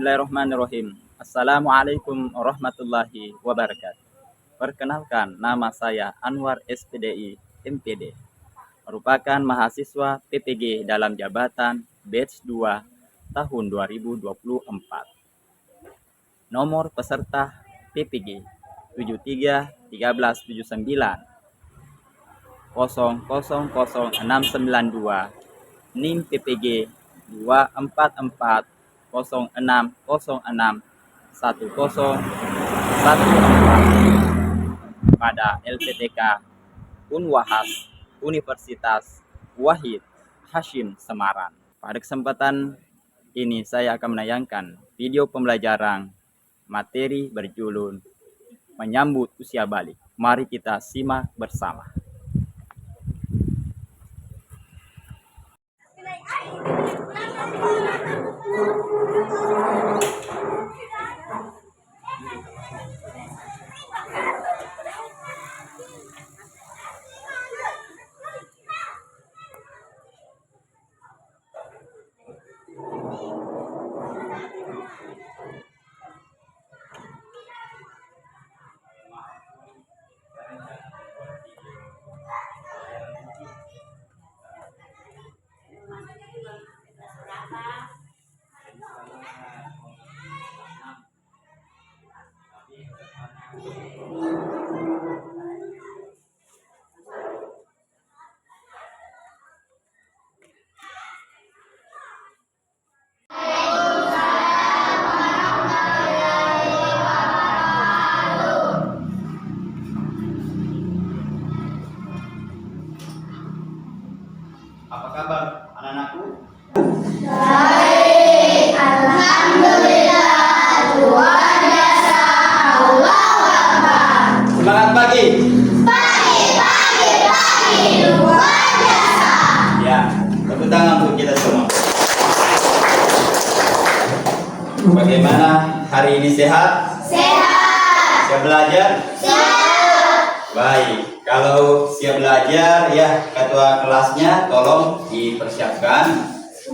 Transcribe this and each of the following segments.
Bismillahirrahmanirrahim. Assalamualaikum warahmatullahi wabarakatuh. Perkenalkan, nama saya Anwar SPDI MPD, merupakan mahasiswa PPG dalam jabatan batch 2 tahun 2024. Nomor peserta PPG 731379 000692, NIM PPG 24406061014 pada LPTK Unwahas Universitas Wahid Hasyim Semarang. Pada kesempatan ini saya akan menayangkan video pembelajaran materi berjudul Menyambut Usia Balik. Mari kita simak bersama. Apa kabar anak-anakku? Baik, alhamdulillah, luar biasa, Allahu Akbar. Semangat pagi. Pagi, luar biasa. Ya, tepuk tangan untuk kita semua. Bagaimana hari ini, sehat? Sehat. Siap belajar? Siap. Baik. Kalau siap belajar, ya ketua kelasnya tolong dipersiapkan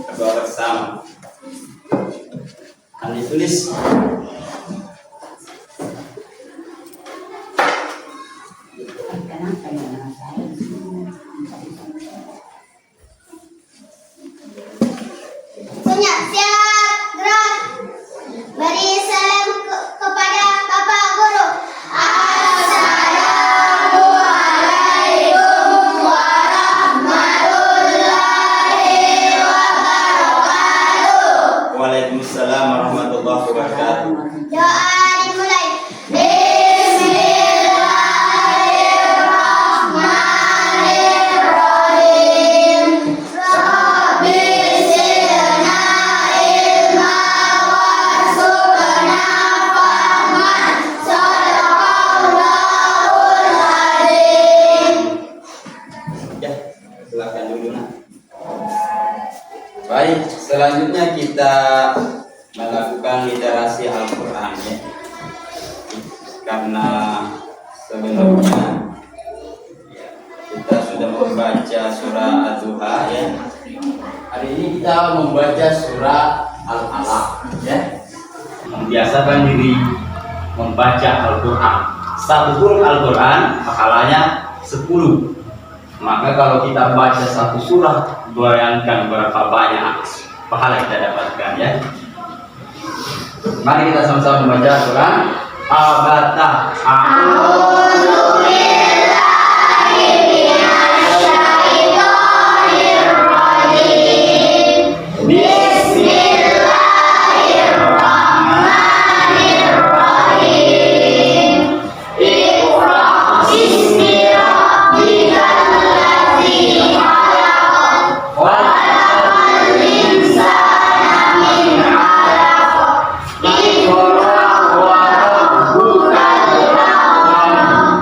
berdoa bersama. Akan ditulis. Senyap, siap, gerak. Beri salam kepada Bapak Guru. Assalamualaikum warahmatullahi wabarakatuh. Waalaikumsalam warahmatullahi wabarakatuh. Doa dimulai. Bismillahirrahmanirrahim. Rabbi zidna ilma warzuqna fahman. Shadaqallahul azim. Ya, silakan dulu nak. Baik, selanjutnya kita melakukan literasi Al-Quran ya. Karena sebelumnya ya, kita sudah membaca surah Az-Zuha ya. Hari ini kita membaca surah Al-Alaq ya. Membiasakan diri membaca Al-Quran. Satu huruf Al-Quran pahalanya 10. Maka kalau kita baca satu surah, bayangkan berapa banyak pahala kita dapatkan ya. Mari kita sama-sama membaca Quran. Abata. A'udzu billahi minasyaitonir rajim. Bismillahirrahmanirrahim. Iqra bismi rabbikal ladzi khalaq. Khalaqal insana min 'alaq. Iqra wa rabbukal akram.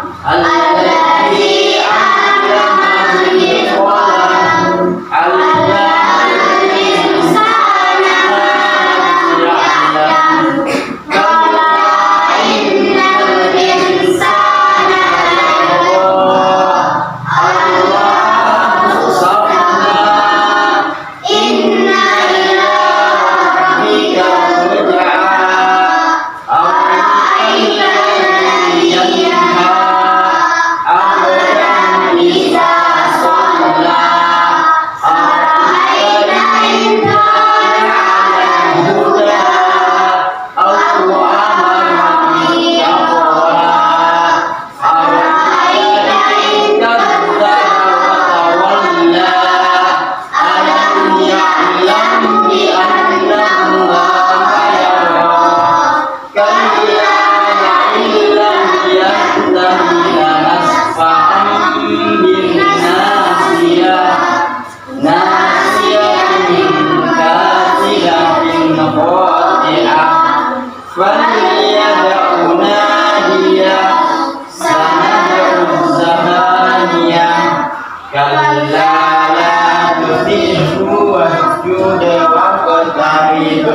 kalla la tuti'hu wasjud waqtarib.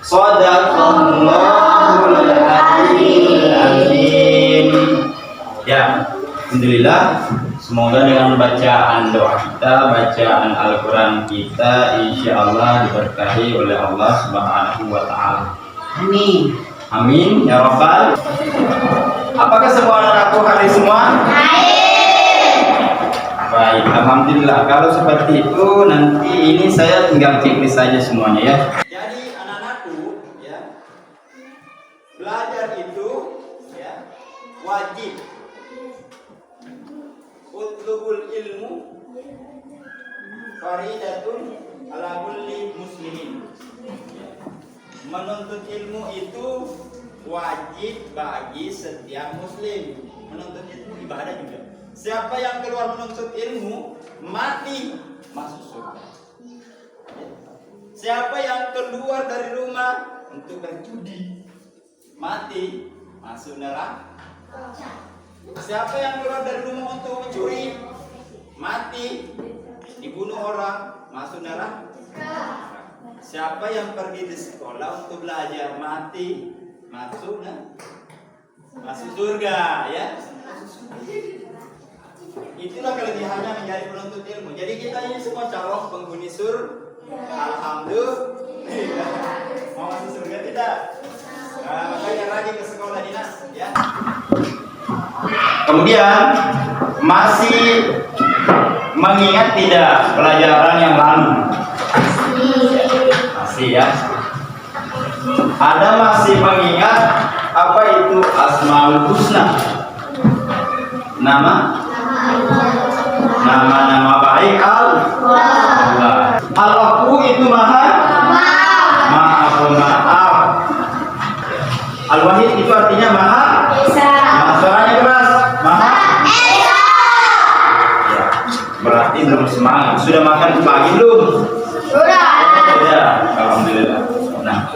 Shadaqallahul azim. Ya, alhamdulillah. Semoga dengan bacaan doa kita, bacaan Al-Quran kita, insya Allah diberkahi oleh Allah Subhanahu wa Ta'ala. Amin. Amin ya Rabbal. Apakah semua anak-anakku hadir semua? Baik, alhamdulillah. Kalau seperti itu, nanti ini saya tinggal checklist saja semuanya ya. Jadi anak-anakku, ya, belajar itu ya wajib. Utlubul ilmu faridatun ala kulli muslimin. Menuntut ilmu itu wajib bagi setiap muslim. Menuntut ilmu ibadah juga. Siapa yang keluar menuntut ilmu mati masuk surga. Siapa yang keluar dari rumah untuk berjudi mati masuk neraka. Siapa yang keluar dari rumah untuk mencuri mati, dibunuh orang masuk neraka. Siapa yang pergi di sekolah untuk belajar mati masuk surga ya. Itulah kelebihannya menjadi penuntut ilmu. Jadi kita ini semua calon penghuni surga. Alhamdulillah. Mau masuk surga tidak? Nah, makanya rajin ke sekolah dinas ya. Kemudian masih mengingat tidak pelajaran yang lalu? Masih ya. Ada masih mengingat apa itu Asmaul Husna? Nama-nama baik Allah. Al-Afu itu maha maaf. Al-Wahid itu artinya maha. Suaranya keras. Maha. Ya, berarti belum semangat. Sudah makan pagi belum? Sudah. Alhamdulillah. Nah,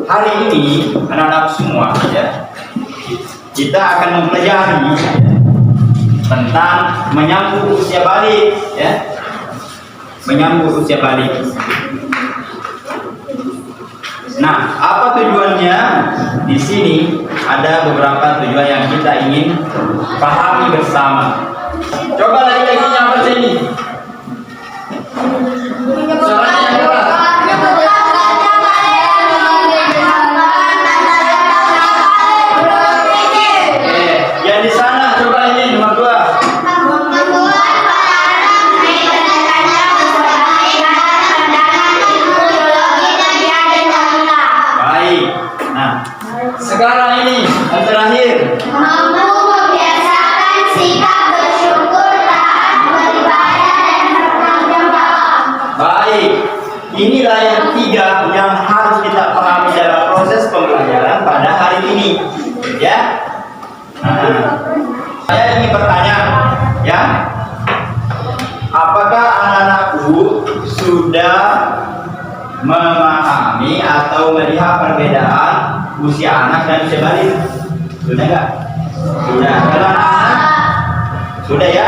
hari ini anak-anak semua ya, kita akan mempelajari tentang menyambut usia balik ya. Menyambut usia balik. Nah, apa tujuannya? Di sini ada beberapa tujuan yang kita ingin pahami bersama. Coba lagi nyampe sini. Suaranya yang keras. Yang di sana coba ini nomor 2. Sekarang ini yang terakhir, mampu membiasakan sikap bersyukur, taat beribadah dan bertanggung jawab. Baik, inilah yang 3 yang harus kita pahami dalam proses pembelajaran pada hari ini, ya. Saya ingin bertanya, ya, apakah anak-anakku sudah memahami atau melihat perbedaan usia anak dan usia balik? Sudah enggak? Sudah. Kalau anak sudah ya?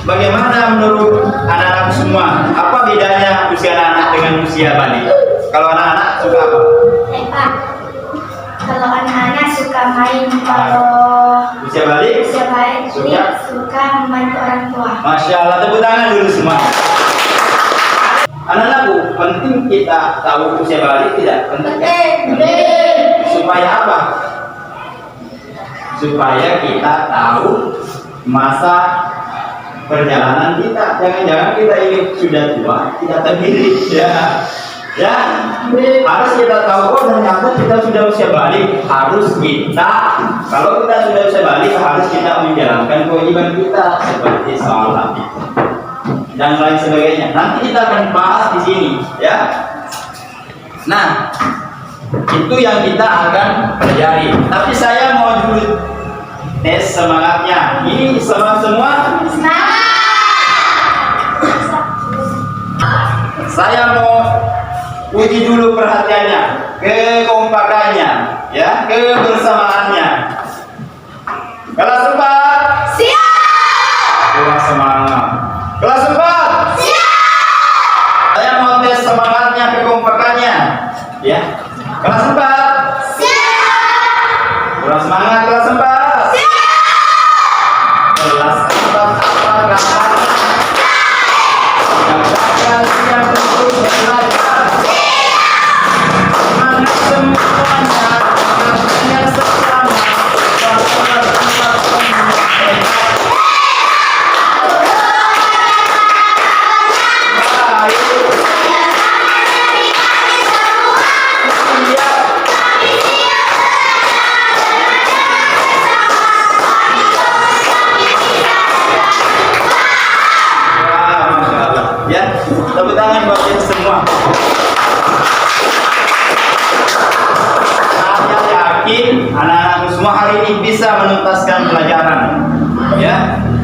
Bagaimana menurut anak-anak semua? Apa bedanya usia anak dengan usia balik? Kalau anak-anak suka apa? Kalau anak-anak suka main, kalau Usia balik suka membantu orang tua. Masya Allah, tepuk tangan dulu semua. Anak-anakku, penting kita tahu usia balik tidak? Penting. Supaya apa? Supaya kita tahu masa perjalanan kita. Jangan-jangan kita ini sudah tua, tidak terdiri. Ya, harus kita tahu, oh ternyata kita sudah usia balik. Kalau kita sudah usia balik, harus kita menjalankan kewajiban kita seperti sholat dan lain sebagainya. Nanti kita akan bahas di sini, ya. Nah, itu yang kita akan pelajari. Tapi saya mau dulu tes semangatnya. Ini semangat semua? Saya mau uji dulu perhatiannya, kekompakannya, ya, kebersamaannya. Kelas 4. Siap.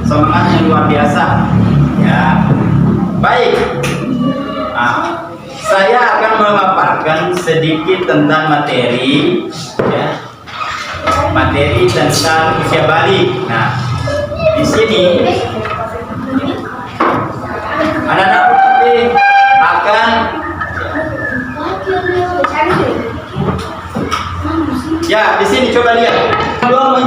semangat yang luar biasa. Ya, baik. Nah, saya akan memaparkan sedikit tentang materi, ya, materi tentang usia balik. Nah, di sini anak-anak akan ya, di sini coba lihat. Dua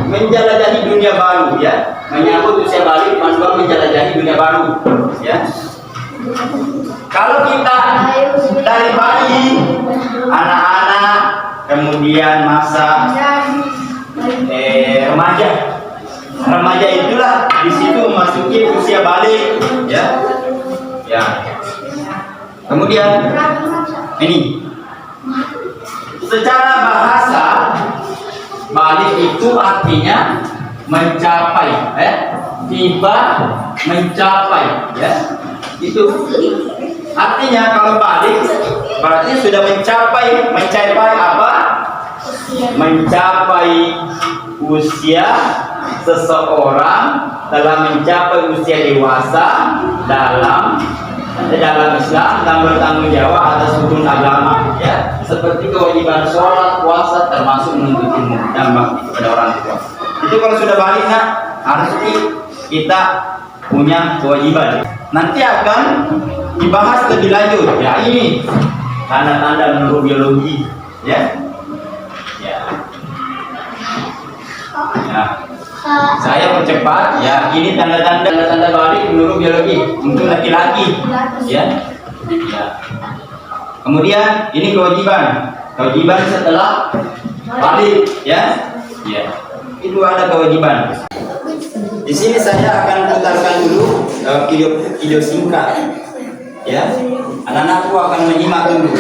menjelajahi dunia baru, ya. Menyambut usia balik, dua menjelajahi dunia baru, ya. Kalau kita dari bayi, anak-anak, kemudian masa remaja itulah di situ memasuki usia balik, ya. Ya. Kemudian ini secara bahasa balik itu artinya mencapai, tiba, mencapai, ya. Itu artinya kalau balik berarti sudah mencapai apa? Mencapai usia seseorang, telah mencapai usia dewasa dalam Islam dan bertanggung jawab atas hukum agama, ya, seperti kewajiban sholat, puasa, termasuk menuntut ilmu dan bakti kepada orang tua. Itu kalau sudah balik, nah, harus kita punya kewajiban. Nanti akan dibahas lebih lanjut, ya, ini tanda-tanda menurut biologi, ya. Ya. Ya. Saya percepat, ya. Ini tanda-tanda balik menurut biologi untuk laki-laki, ya. Ya. Kemudian ini kewajiban setelah balik, ya. Ya. Itu ada kewajiban. Di sini saya akan putarkan dulu video singkat, ya. Anak-anakku akan menyimak dulu,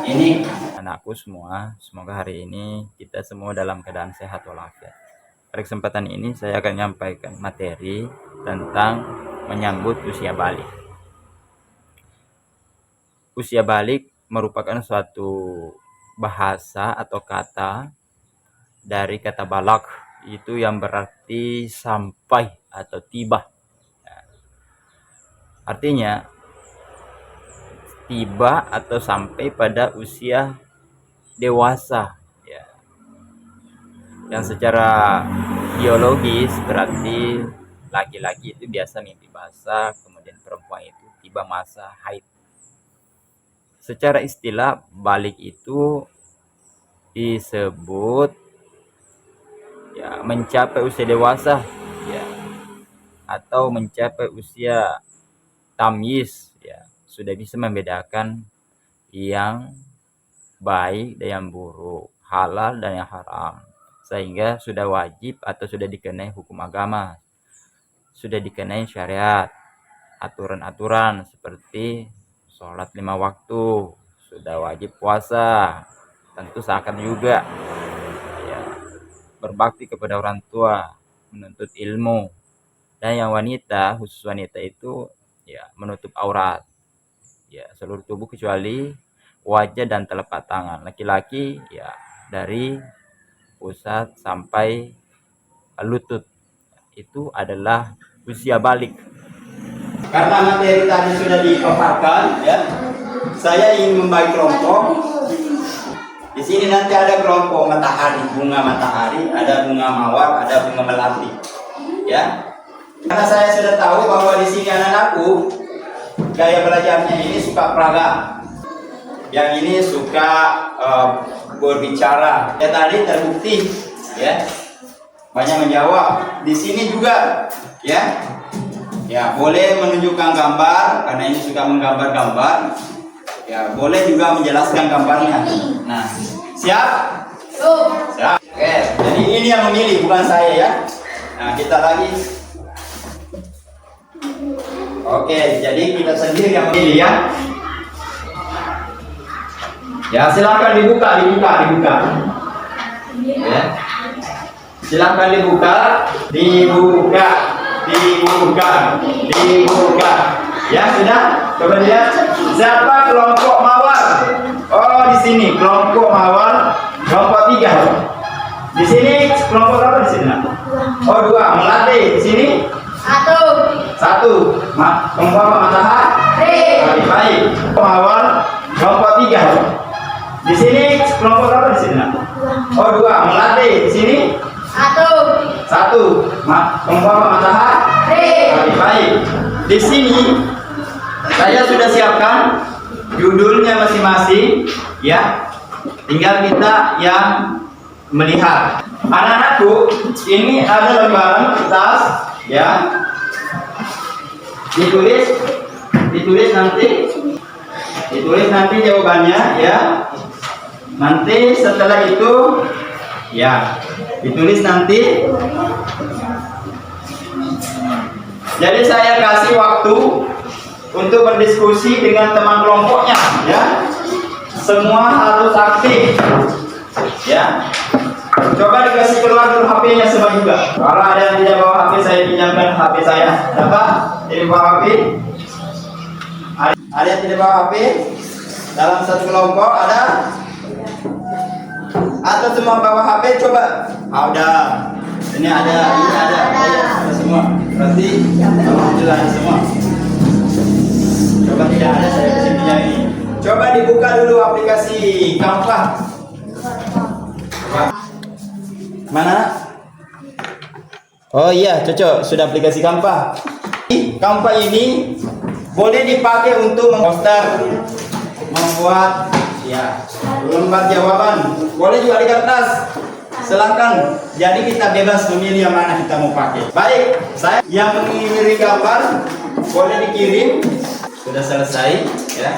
Ini anakku semua, semoga hari ini kita semua dalam keadaan sehat walafiat. Pada kesempatan ini saya akan menyampaikan materi tentang menyambut usia balik. Usia balik merupakan suatu bahasa atau kata dari kata balak, itu yang berarti sampai atau tiba. Artinya tiba atau sampai pada usia dewasa, ya. Yang secara biologis berarti laki-laki itu biasa mimpi basah, kemudian perempuan itu tiba masa haid. Secara istilah balik itu disebut, ya, mencapai usia dewasa, ya, atau mencapai usia tamyiz, ya, sudah bisa membedakan yang baik dan yang buruk, halal dan yang haram, sehingga sudah wajib atau sudah dikenai hukum agama, sudah dikenai syariat, aturan-aturan seperti sholat 5 waktu, sudah wajib puasa, tentu seakan juga, ya, berbakti kepada orang tua, menuntut ilmu, dan yang wanita, khusus wanita itu, ya, menutup aurat, ya, seluruh tubuh kecuali wajah dan telapak tangan. Laki-laki, ya, dari pusat sampai lutut. Itu adalah usia balik. Karena materi tadi sudah dipaparkan, ya, saya ingin membagi kelompok. Di sini nanti ada kelompok matahari, bunga matahari, ada bunga mawar, ada bunga melati, ya. Karena saya sudah tahu bahwa di sini anak-anakku gaya belajarnya ini suka peraga, yang ini suka berbicara. Ya, tadi terbukti, ya, banyak menjawab. Di sini juga, ya, ya, boleh menunjukkan gambar karena ini suka menggambar-gambar. Ya, boleh juga menjelaskan gambarnya. Nah, siap? Siap. Oke, jadi ini yang memilih, bukan saya, ya. Nah, kita lagi. Oke, jadi kita sendiri yang memilih, ya. Ya, silakan dibuka. Ya. Silakan dibuka. Ya, sudah. Coba lihat siapa kelompok mawar. Oh, di sini kelompok mawar, kelompok 3. Di sini kelompok apa di sini? Satu. Kelompok matahari. Baik. Di sini saya sudah siapkan judulnya masing-masing, ya. Tinggal kita yang melihat. Anak-anakku, ini ada lembaran kertas, ya. Ditulis nanti jawabannya, ya. Nanti setelah itu, ya, ditulis nanti. Jadi saya kasih waktu untuk berdiskusi dengan teman kelompoknya, ya. Semua harus aktif, ya. Coba dikasih keluar dulu HP-nya semua juga. Kalau ada yang tidak bawa HP, saya pinjamkan HP saya. Dapat? Tidak bawa HP? Ada yang tidak bawa HP? Dalam satu kelompok ada? Atau semua bawa HP? Coba. Udah. Ini ada semua. Berarti alhamdulillah ada semua. Coba tidak ada, saya kasih pinjam ini. Coba dibuka dulu aplikasi Canva. Mana? Oh iya, cocok. Sudah aplikasi Canva. Canva ini boleh dipakai untuk memposter, membuat, ya, lembar jawaban. Boleh juga di kertas. Silahkan. Jadi kita bebas memilih yang mana kita mau pakai. Baik, saya yang mengirim gambar boleh dikirim. Sudah selesai, ya.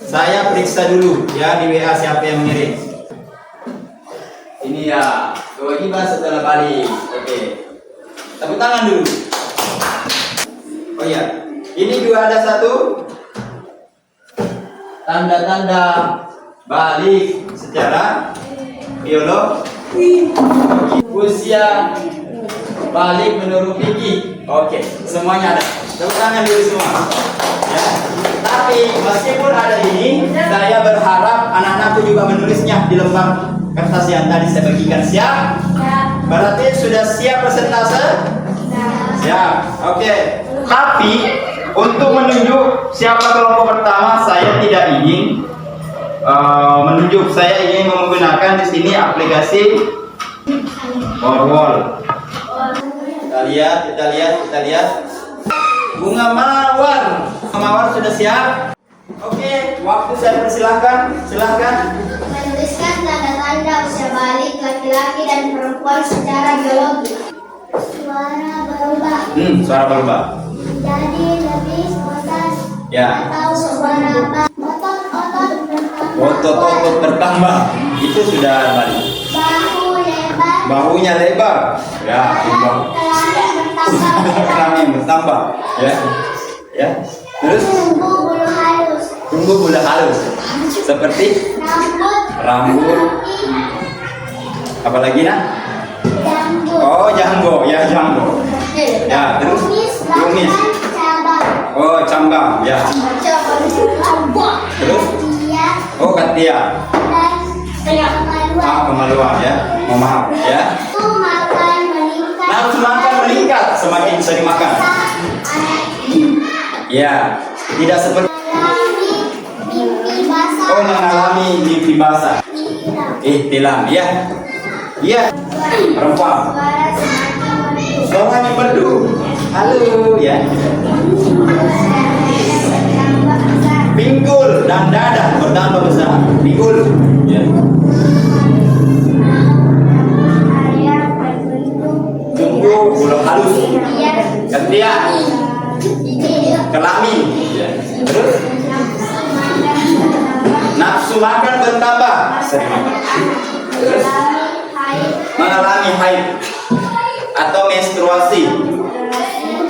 Saya periksa dulu, ya, di WA siapa yang mengirim. Ini ya, kewajiban setelah balik. Oke. Tepuk tangan dulu. Oh iya, ini juga ada satu tanda-tanda balik secara biologi. Usia balik menurut Vicky. Oke, semuanya ada. Tepuk tangan dulu semua. Ya. Tapi meskipun ada ini, saya berharap anak-anakku juga menulisnya di lembar kertas yang tadi saya bagikan. Siap? Berarti sudah siap persentase? Siap. Oke. Tapi untuk menunjuk siapa kelompok pertama, saya tidak ingin menunjuk. Saya ingin menggunakan di sini aplikasi Powerwall. Kita lihat. Bunga mawar. Bunga mawar sudah siap? Oke, waktu saya persilahkan. Silahkan. Menuliskan tanda-tanda usia balik laki-laki dan perempuan secara biologi. Suara berubah. Suara berubah. Jadi lebih bosan. Ya. Atau suara otot-otot bertambah. Otot-otot bertambah. Itu sudah balik. Bahu lebar. Bahunya lebar. Ya, lebar. Kelamin bertambah. Ya. Ya. Terus Tumbuh bulu halus. tumbuh bulu halus. Seperti rambut. Apalagi nak? Janggut. Oh, janggo. Ya, janggo. Ya, terus kumis. Cabang. Oh, cambang. Ya. Terus? Dia Oh, katia. dan kemaluan. Kemaluan, ya. Mohon maaf, ya. Nafsu makan meningkat. Nafsu makan meningkat, semakin sering makan. Ya, tidak seperti Mimpi basah. mengalami mimpi basah. Ihtilam, ya. Iya. Perempuan. Suara semakin merdu. Suaranya merdu. Halo, ya. Bertambah besar. Pinggul dan dada bertambah besar. Pinggul. Ya. Area berbentuk Tumbuh bulu halus. biar Ketiak. Kelamin. Ya. Terus nafsu makan bertambah. Sering makan. Terus mengalami haid atau menstruasi.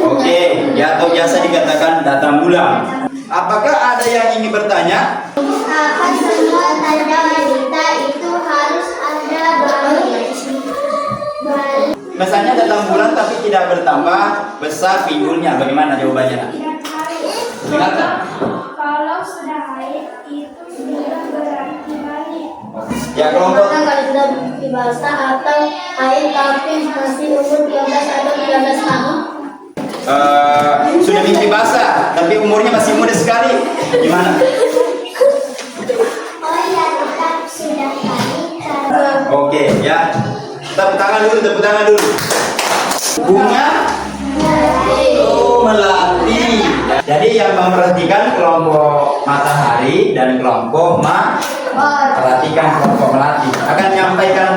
Oke, ya, atau biasa dikatakan datang bulan. Apakah ada yang ingin bertanya? Apa semua tanda wanita itu harus ada balik? Misalnya datang bulan tapi tidak bertambah besar pinggulnya, bagaimana jawabannya? Nak? Dengarkan. Kalau sudah haid itu sudah berarti balik. Ya, kelompok Kalau sudah dewasa atau haid tapi masih umur 12 atau 13 tahun. sudah mimpi basah tapi umurnya masih muda sekali, gimana? Oh ya, tetap sudah haid. Oke, ya. Tepuk tangan dulu, tepuk tangan dulu. Bunga melati. Jadi yang memperhatikan kelompok matahari dan kelompok perhatikan kelompok melati akan menyampaikan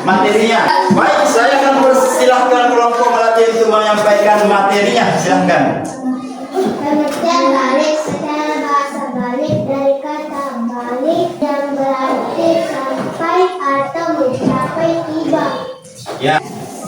materinya. Baik, saya akan persilahkan kelompok melati itu menyampaikan materinya. Silahkan. Pengertian balik secara bahasa balik dari kata balik yang berarti sampai atau mencapai tiba. Ya.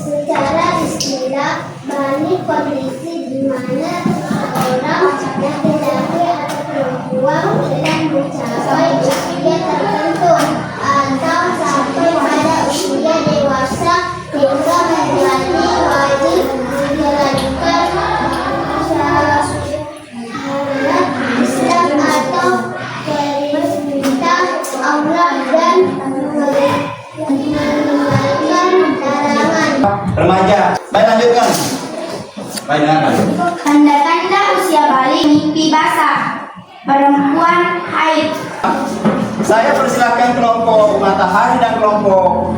Secara istilah, balik kondisi di mana seorang laki-laki atau perempuan sedang mencapai usia tertentu atau sampai pada usia dewasa hingga menjadi wajib menjalankan usaha Islam atau perintah Allah dan meninggalkan larangan. Remaja. Baik, lanjutkan. Baik, dengarkan. Tanda-tanda usia balik: mimpi basah, perempuan haid. Saya persilahkan kelompok matahari dan kelompok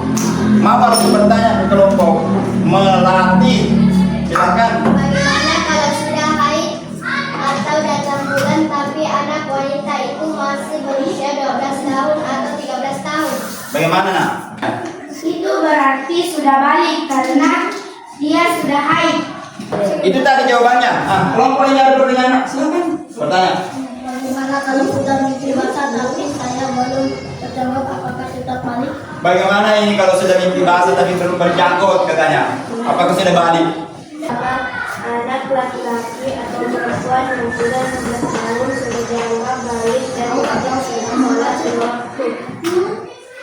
mawar untuk bertanya ke kelompok melati. Silakan. Bagaimana kalau sudah haid atau datang bulan tapi anak wanita itu masih berusia 12 tahun atau 13 tahun? Bagaimana, Nak? Itu berarti sudah balik karena dia sudah haid. Itu tadi jawabannya. Kelompok ini ada pertanyaan. Silakan bertanya. Bagaimana kalau sudah mimpi basah tapi saya belum terjawab, apakah sudah balik? Bagaimana ini kalau sudah mimpi basah tapi belum berjangkut katanya? Apakah sudah balik? Anak laki-laki atau perempuan yang sudah 16 tahun sudah dianggap balik dan wajib sudah sholat waktu.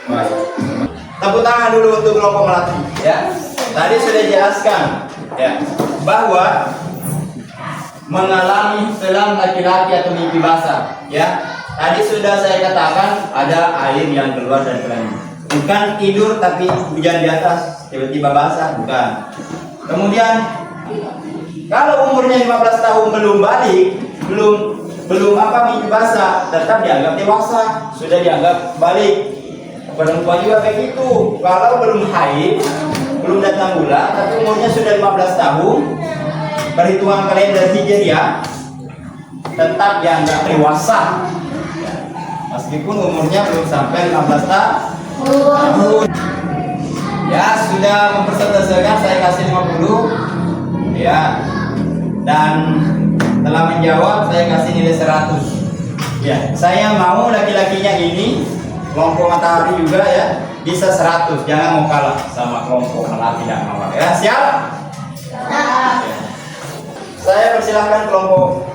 Baik. Tepuk tangan dulu untuk kelompok melati. Ya. Tadi sudah dijelaskan ya bahwa mengalami selang laki-laki atau mimpi basah. Ya. Tadi sudah saya katakan ada air yang keluar dari kelamin. Bukan tidur tapi hujan di atas tiba-tiba basah, bukan. Kemudian kalau umurnya 15 tahun belum balik, belum mimpi basah, tetap dianggap dewasa, sudah dianggap balik. Perempuan juga begitu. Kalau belum haid, belum datang bulan, tapi umurnya sudah 15 tahun, perhitungan kalender Hijriah, tetap dianggap dewasa. Meskipun umurnya belum sampai 15 tahun. Ya, sudah mempersentasikan saya kasih 50. Ya. Dan telah menjawab saya kasih nilai 100. Ya, saya mau laki-lakinya ini kelompok matahari juga ya bisa 100. Jangan mau kalah sama kelompok melati dan mawar. Ya, siap? Ya. Saya persilahkan kelompok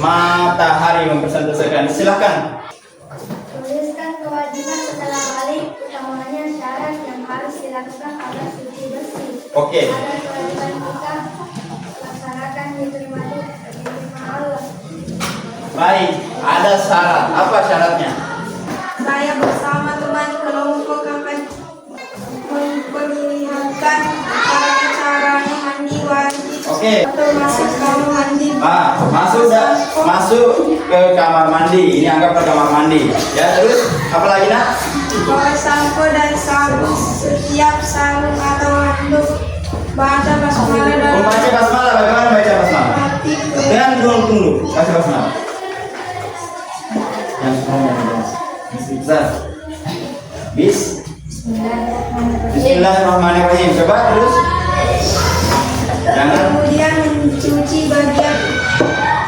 matahari mempersentasikan. Silakan. Tuliskan kewajiban setelah balik, utamanya syarat yang harus dilakukan agar suci bersih. Oke. Ada kewajiban kita laksanakan diterima Allah. Baik, ada syarat. Apa syaratnya? Saya bersama teman kelompok akan memperlihatkan cara-caranya mandi wajib. Oke. Atau masuk kamar mandi. Masuk ke kamar mandi. Ini anggap ke kamar mandi. Ya, terus apa lagi, Nak? Bawa sampo dan sabun setiap sarung atau handuk. Baca basmalah dan Membaca basmalah. Bagaimana baca basmalah? mati. Dengan tunggu. Baca basmalah. Yang semuanya Bismillah. Bismillahirrahmanirrahim. Coba terus. Jangan. Kemudian mencuci bagian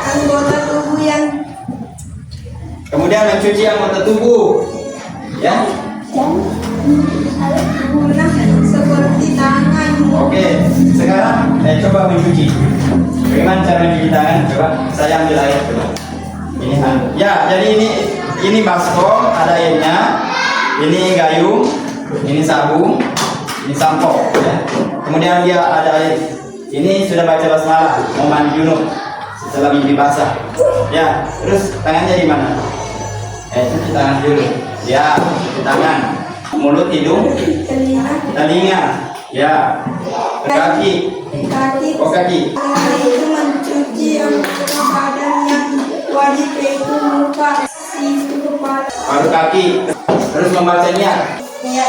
anggota tubuh yang Kemudian mencuci anggota tubuh. Ya. guna seperti tangan. Oke. Sekarang coba mencuci. Bagaimana cara mencuci tangan? Coba saya ambil air coba. Ini ya, jadi ini baskom, ada airnya. Ini gayung, ini sabun, ini sampo. Ya. Kemudian dia ada air. Ini sudah baca basmalah, mau mandi junub setelah mimpi basah. Ya, terus tangannya di mana? Cuci tangan dulu. Ya, cuci tangan. Mulut, hidung, telinga. Ya, kaki. Oh, kaki. Itu mencuci anggota badan yang wajib, yaitu muka, siku, kepala. Baru kaki. Terus membaca niat. Ya,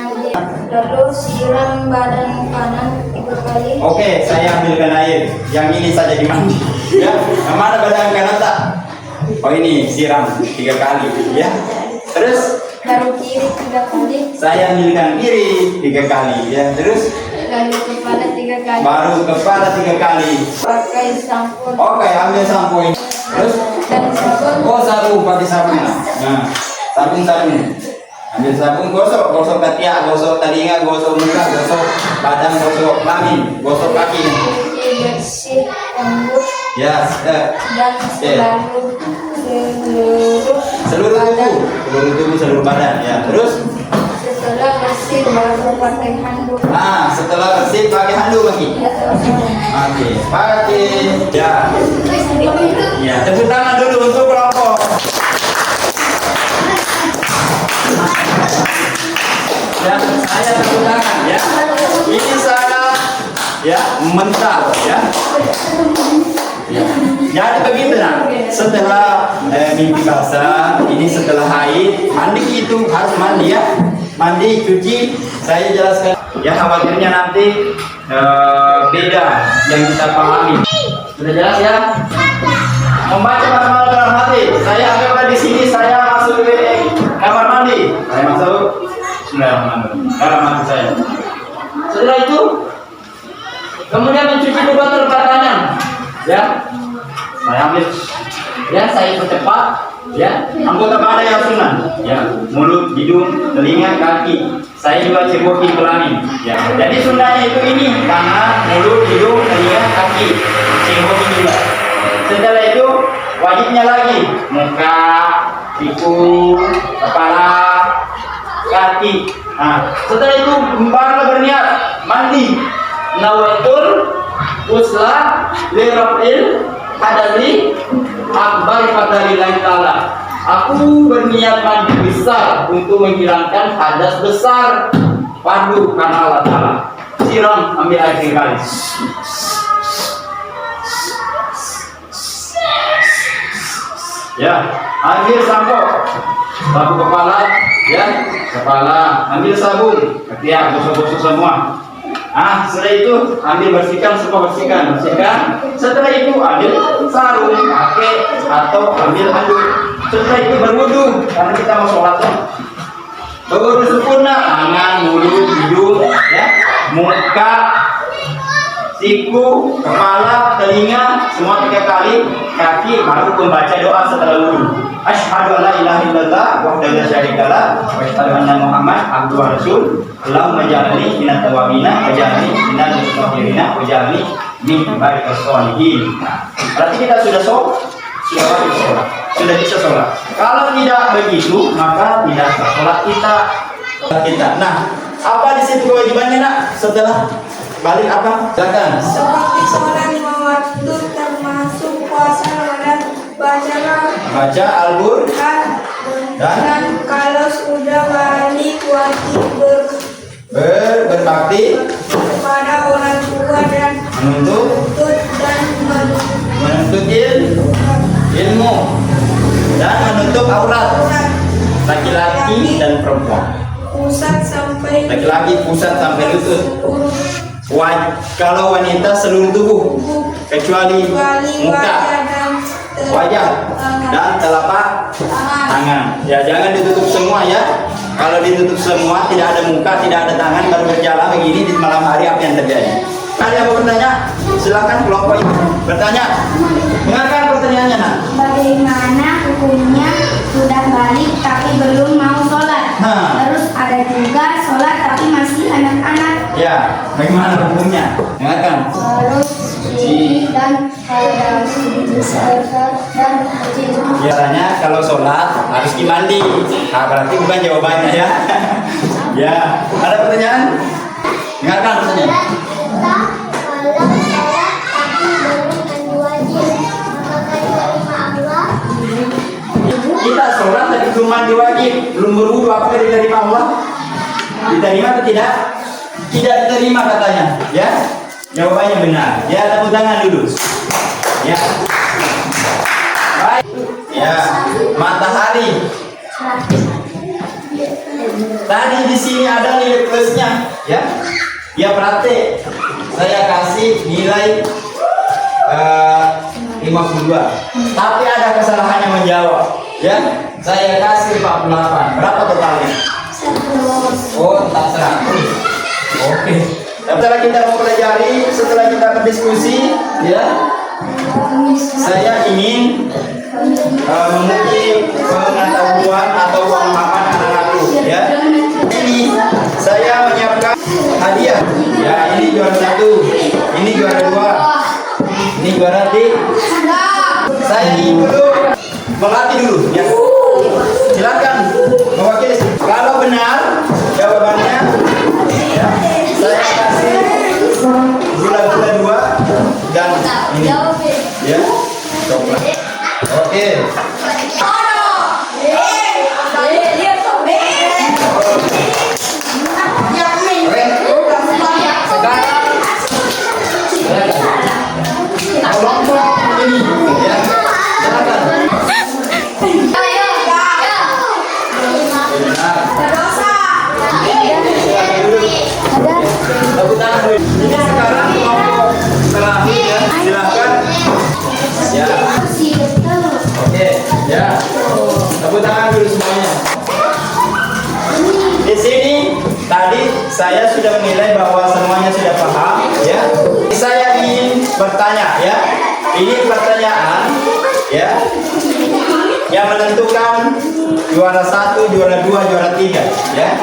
wajib. Lalu siram badan kanan 3 kali. Oke, saya ambilkan air. Yang ini saja dimandi. Ya, yang mana badan kanan tak? Oh ini siram 3 kali. Ya. Terus Baru kiri 3 kali. saya ambilkan kiri 3 kali. Ya. Terus Lalu kepala 3 kali. baru kepala 3 kali. Pakai sampo Oke, ambil sampo ini. Terus dan sabun. oh sabun, pakai sabun. Nah, sabun. Ambil sabun, gosok ketiak, gosok telinga, gosok muka, gosok badan, gosok kelamin, gosok kaki. Cuci bersih rambut Ya, dan seluruh tubuh, seluruh badan. Ya, terus setelah bersih baru pakai handuk. nah setelah bersih pakai handuk lagi. Oke, pakai. Ya, ya tepuk tangan dulu untuk kelompok. Ya, saya tepuk tangan ya. Ini saya ya mental ya. Ya. Jadi begitu nah. Setelah mimpi basah, ini setelah haid, mandi itu harus mandi ya. Mandi, cuci. Saya jelaskan. Ya khawatirnya nanti beda yang kita pahami. Sudah jelas ya? Membaca basmalah dalam hati. Saya anggaplah di sini saya masuk ke kamar mandi. Saya masuk. Bismillahirrahmanirrahim. Dalam hati saya. Setelah itu, kemudian mencuci kedua telapak tangan. Ya, saya ambil. Ya, saya percepat. Ya, anggota badan yang sunnah. Ya, mulut, hidung, telinga, kaki. Saya juga cepoki kelamin. Ya, jadi sunnahnya itu ini tangan, mulut, hidung, telinga, kaki. Cepoki juga. Setelah itu wajibnya lagi muka, siku, kepala, kaki. Nah, setelah itu baru berniat mandi. Nawaitul usla lirafil hadali akbar fadlillahi ta'ala. Aku berniat mandi besar untuk menghilangkan hadas besar fardu karena Allah Ta'ala. Siram, ambil air 3 kali. Ya, ambil sampo kepala, ya, kepala, ambil sabun, ketiak, gosok-gosok semua. Setelah itu ambil bersihkan. Setelah itu ambil sarung, pakai atau ambil handuk. Setelah itu berwudu karena kita mau sholat. Berwudu sempurna, tangan, mulut, hidung, ya, muka, siku, kepala, telinga, semua 3 kali. Kaki baru membaca doa setelah wudu. Asyhadu an la ilaha illallah wahdahu la syarikalah wa asyhadu anna Muhammad abduhu wa rasul. Allahumma ja'alni minat tawabina wa ja'alni minal mutatahhirina wa ja'alni min ibadikas sholihin. Berarti kita sudah wajib sholat, sudah bisa sholat. Kalau tidak begitu, maka tidak sah sholat kita. Nah, apa di situ kewajibannya nak? Setelah balik apa? Silakan. Seperti sholat 5 waktu termasuk puasa Ramadan, baca Al-Qur'an dan kalau sudah balik wajib berbakti kepada orang tua dan menuntut ilmu dan menutup aurat laki-laki dan perempuan. Laki-laki pusat sampai lutut. Kalau wanita seluruh tubuh kecuali muka, wajah dan telapak tangan. Ya, jangan ditutup semua ya. Kalau ditutup semua, tidak ada muka, tidak ada tangan, baru berjalan begini di malam hari, apa yang terjadi? Ada yang mau bertanya? Silakan kelompok ini bertanya. Dengarkan pertanyaannya nak. Bagaimana hukumnya sudah balik tapi belum mau sholat? Terus ada juga sholat tapi masih anak-anak. Ya, bagaimana hukumnya? Dengarkan. Harus cuci dan Biasanya kalau sholat harus dimandi. Nah, berarti bukan jawabannya ya. Ya, ada pertanyaan? Dengarkan pertanyaan. Kalau sholat tapi belum mandi wajib, apakah diterima Allah? Kita sholat tapi belum mandi wajib, belum berwudu, apakah diterima Allah? Diterima atau tidak? Tidak diterima katanya. Ya, jawabannya benar. Ya, tepuk tangan dulu. Ya. Baik. Ya, matahari Tadi di sini ada nilai plusnya, ya. Ya praktek. Saya kasih nilai 52. Tapi ada kesalahannya menjawab, ya. Saya kasih 48. Berapa totalnya? 100. Oh, tak 100. Oke. Setelah kita mempelajari, setelah kita berdiskusi, ya. Saya ingin menguji pengetahuan atau pemahaman anak-anakku, ya. Ini saya menyiapkan hadiah. Ya, ini juara 1, ini juara 2, ini juara 3. Saya ingin dulu melatih dulu, ya. Silakan mewakili. Kalau benar jawabannya, ya, saya kasih gula-gula 2 dan ini, ya, coklat. Oke. Kelompok ini, ya, silakan. Tepuk tangan dulu. Ini sekarang kelompok terakhir, ya, silakan. Ya. Oke, ya. Tepuk tangan dulu semuanya. Di sini tadi saya sudah menilai bahwa semuanya sudah paham, ya. Saya ingin bertanya, ya. Ini pertanyaan, ya, yang menentukan juara 1, juara 2, juara 3, ya.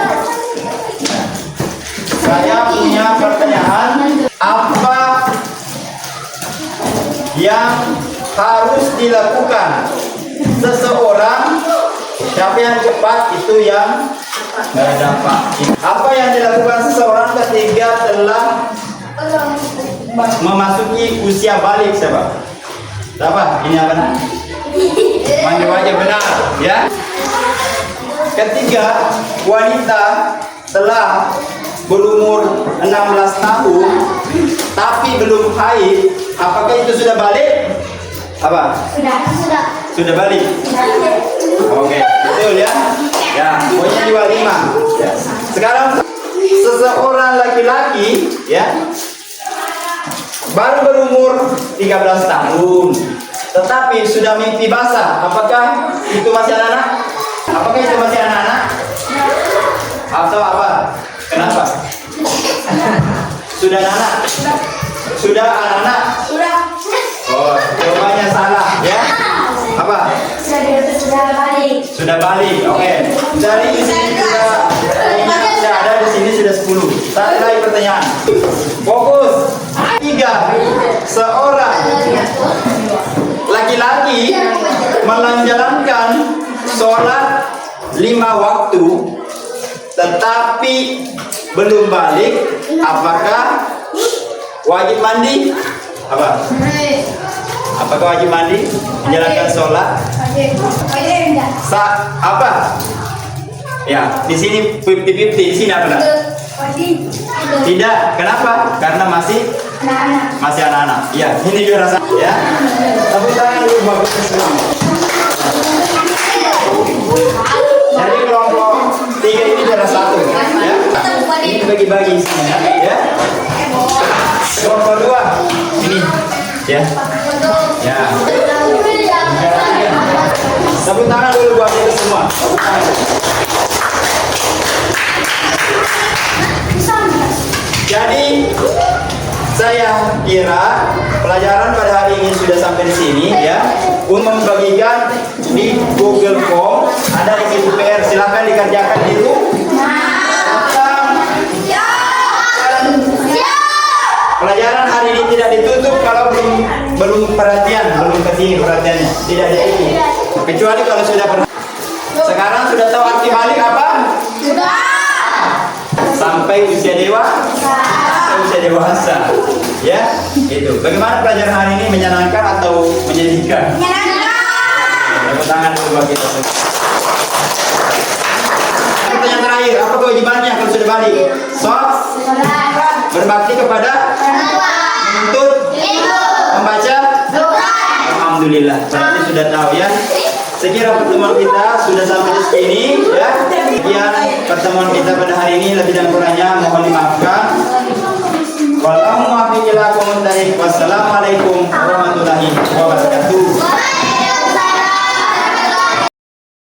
Saya punya pertanyaan, apa yang harus dilakukan seseorang? Siapa yang cepat itu yang dapat. Apa yang dilakukan seseorang ketika telah memasuki usia balik? Siapa? Ini apa? Manggil aja benar, ya. Ketika wanita telah berumur 16 tahun tapi belum haid, apakah itu sudah balik? Apa? Sudah balik. Oke, betul, ya. Ya, pokoknya juga 5. Ya. Sekarang seseorang laki-laki, ya, baru berumur 13 tahun tetapi sudah mimpi basah, apakah itu masih anak-anak? Apakah itu masih anak-anak? Atau apa? Kenapa? Sudah anak? Sudah anak-anak? Oh, jawabannya salah, ya. Apa? Sudah balik. Oke. Dari di sini sudah ada, di sini sudah 10. Saya lagi pertanyaan. Fokus. 3. Seorang laki-laki menjalankan sholat 5 waktu tetapi belum balik, apakah wajib mandi? Apakah wajib mandi menjalankan sholat? Apa? Ya, di sini 50-50, di sini apa? Tidak. Kenapa? Karena masih anak-anak. Ya, ini juga rasa, ya. Tepuk tangan dulu buat semua. Jadi kelompok 3 ini juara 1, ya. Ini bagi-bagi isinya, ya. Kelompok 2 ini, ya. Ya. Tepuk tangan dulu buat kita semua. Tepuk tangan. Jadi saya kira pelajaran pada hari ini sudah sampai di sini, ya. Untuk membagikan di Google Form ada di situ PR, silahkan dikerjakan di rumah. Pelajaran hari ini tidak ditutup kalau belum perhatian, belum kesini perhatiannya, tidak ditutup. Kecuali kalau sudah pernah. Sekarang sudah tahu arti balik apa? Sudah. Sampai usia dewasa, ya. Itu. Bagaimana pelajaran hari ini, menyenangkan atau menyedihkan? Menyenangkan. Tepuk tangan dulu bagi kita semua. Pertanyaan terakhir, apa kewajibannya kalau sudah balik? Berbakti kepada, menuntut, membaca. Alhamdulillah, berarti sudah tahu, ya. Sekira pertemuan kita sudah sampai di sini, ya. Sekian pertemuan. pertemuan kita pada hari ini. Lebih dan kurangnya mohon dimaafkan. Wassalamualaikum warahmatullahi wabarakatuh.